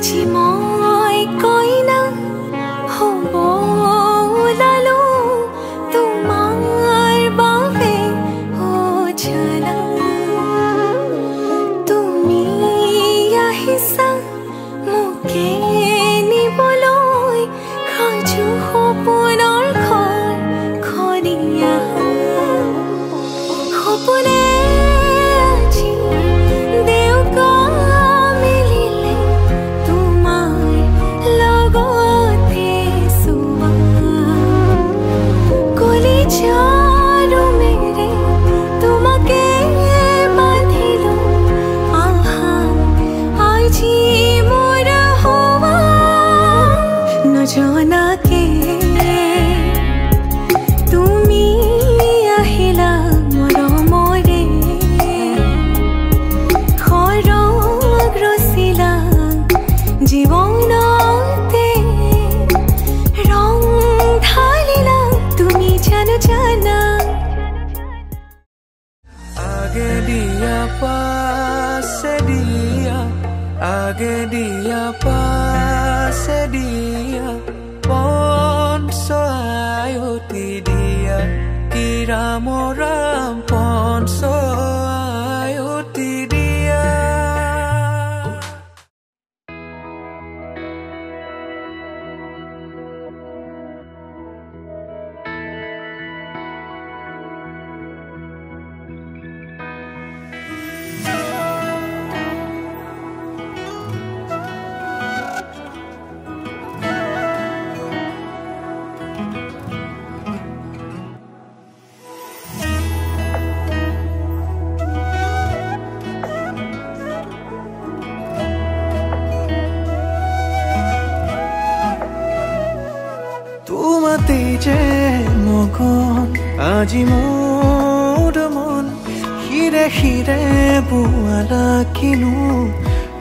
আজি মই কইনা হ'ব ওলালো তোমাৰ বাবে জানা তুমি আহিছা মোকে নিবলৈ সাজু সপোনৰ ঘৰ খনিয়া সপোনে আজি দেউকা মিলিলে তোমাৰ লগতে চোৱা কলিজাৰো মেৰে তোমাকে বান্ধিলো আহা আজি মোৰ হোৱা নজনাকে তুমি আহিলা মৰমৰে খৰগ ৰচিলা জীৱনতে ৰং ঢালিলা তুমি জানো জানা आगे दिया पास दिया आगे दिया पास दिया पन सहायती दिया कि राम राम पन सहायती दिया তোমাতে যে মগন আজি মোৰ মন হিৰে হিৰে বোৱালা কিনো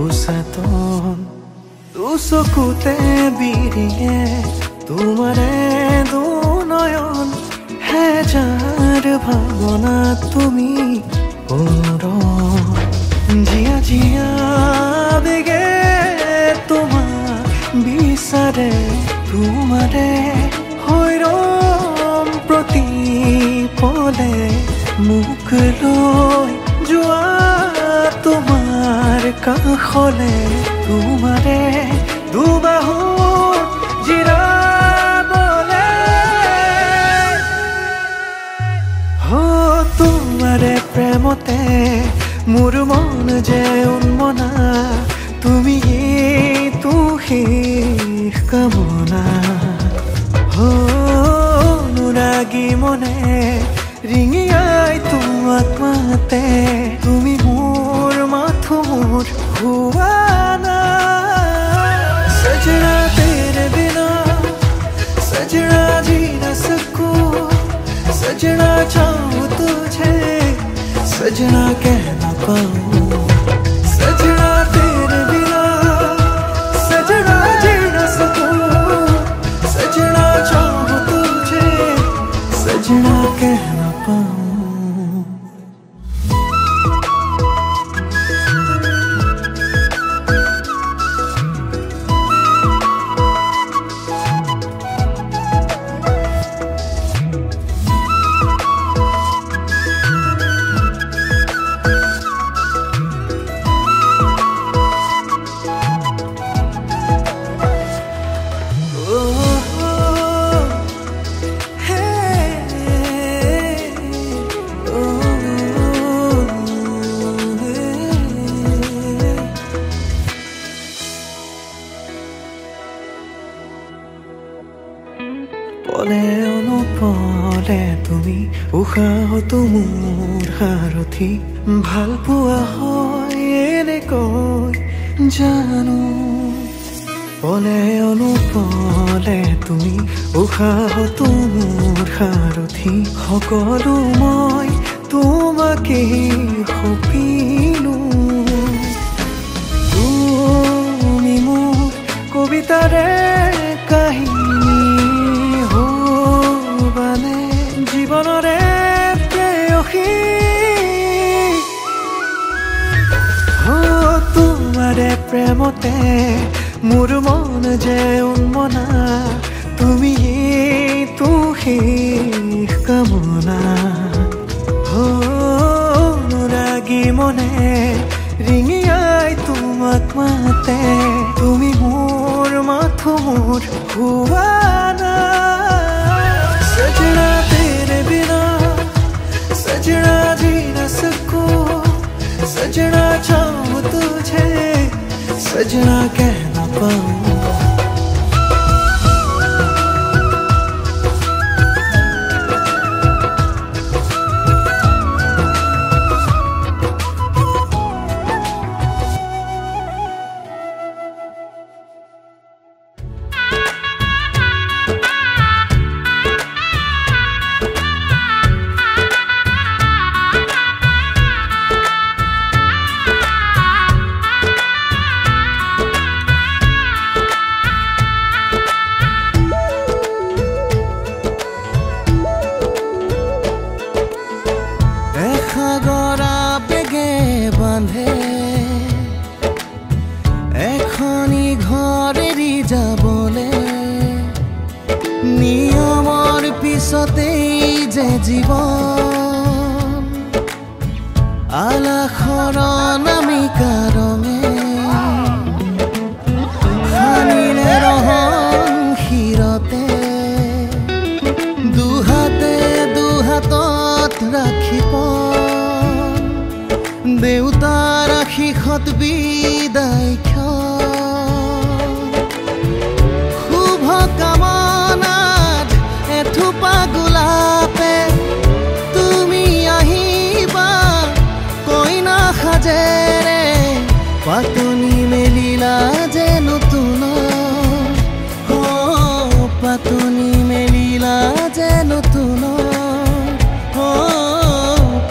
উচাতন দুচকুতে বিৰিয়ে তোমাৰে দুনয়ন হেজাৰ ভাৱনা তুমি জিয়া জিয়া বেগে তোমাক বিচাৰে তোমাৰে হৈৰম প্ৰতিপলে মুখ লৈ যোৱা তোমাৰ কাষলে তোমাৰে দুবাহুত জিৰাবলে তোমাৰে প্ৰেমতে মোৰ মন যে উন্মনা তুমি শেষ কামনা অনুৰাগী মনে ৰিঙিয়াই তোমাক মাতে তুমি মোৰ মাথো মোৰ হুৱানা सजना तेरे बिना सजना जी न सकूं सजना चाहूं तुझे सजना कह न पाऊं सजना तेरे बिना सजना जी न सकूं सजना चाहूं तुझे सजना कह न पाऊं পলে অনুপলে তুমি উশাহতো মোৰ সাৰথি ভাল পোৱা হয় এনেকৈ জানো পলে অনুপলে তুমি উশাহতো মোৰ সাৰথি সকলো মই তোমাকে সপিলো তুমি মোৰ কবিতাৰে কাহিনী জীবনৰে প্ৰেয়সী তোমাৰে প্ৰেমতে মোৰ মন যে উন্মনা তুমি তো শেষ কামনা অনুৰাগী মনে ৰিঙিয়াই তোমাক মাতে তুমি মোৰ মাথো মোৰ হুৱানা सजना तेरे बिना सजना जी न सको सजना चाहूं तुझे सजना कह न पाऊं এখনি ঘৰেৰি যাবলে নিয়মৰ পিছতেই যে জীৱন আলাখৰ নামিকা ৰঙে হানিৰে ৰহন শিৰতে দুহাতত ৰাখিব দেউতাৰ শিখত বিদায় শুভ কামনাত এথোপা গোলাপে তুমি আহিবা কইনা সাজেৰে পাতনি মেলিলা যে নতুন পাতনি মেলিলা যে নতুন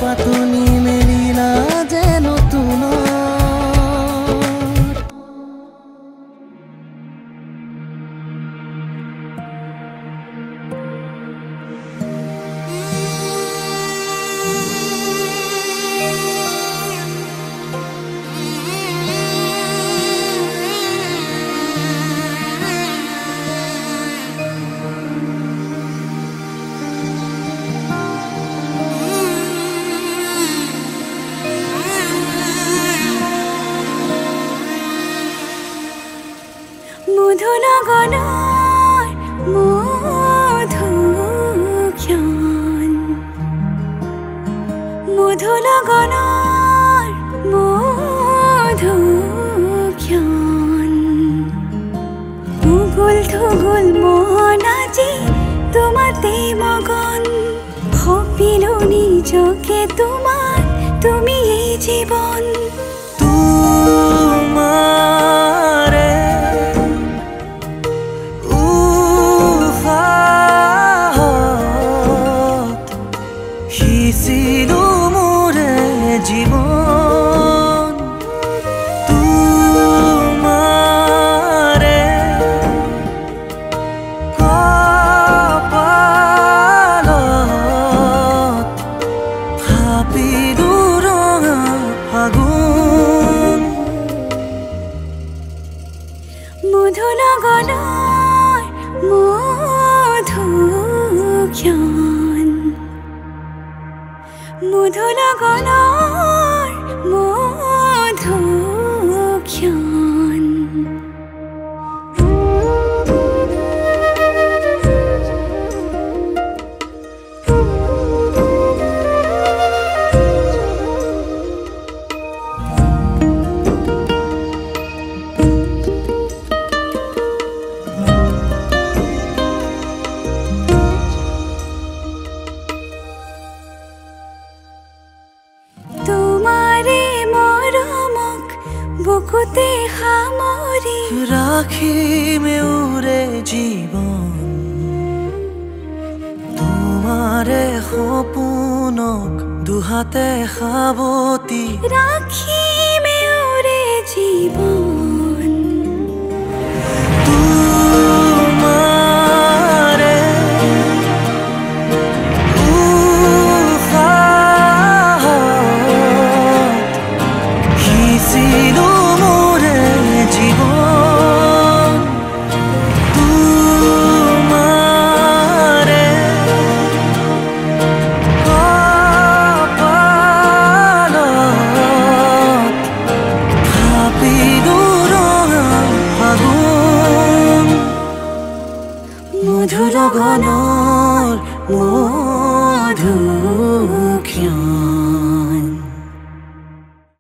পাতনি মেলিলা যে নতুন মধুনগনৰ মধুক্ষণ মধুনগনৰ মধুক্ষণ উগুল থুগুল মন আজি তোমাতে মগন ভাবিলো নিজকে তোমাৰ তুমি এই জীবন জীবন তোমাৰে কপালত ভাবিলো ৰঙা ফাগুন মধুনগৰৰ মধুক্ষণ মধুনগৰৰ মধুক্ষণ বুকুতে সামৰি ৰাখিমে উৰে জীৱন তোমাৰে সপোনক দুহাতে সাৱতি ৰাখিমে উৰে জীৱন তোমাৰে উশাহত সিঁচিলো মোৰে জীৱন গগনত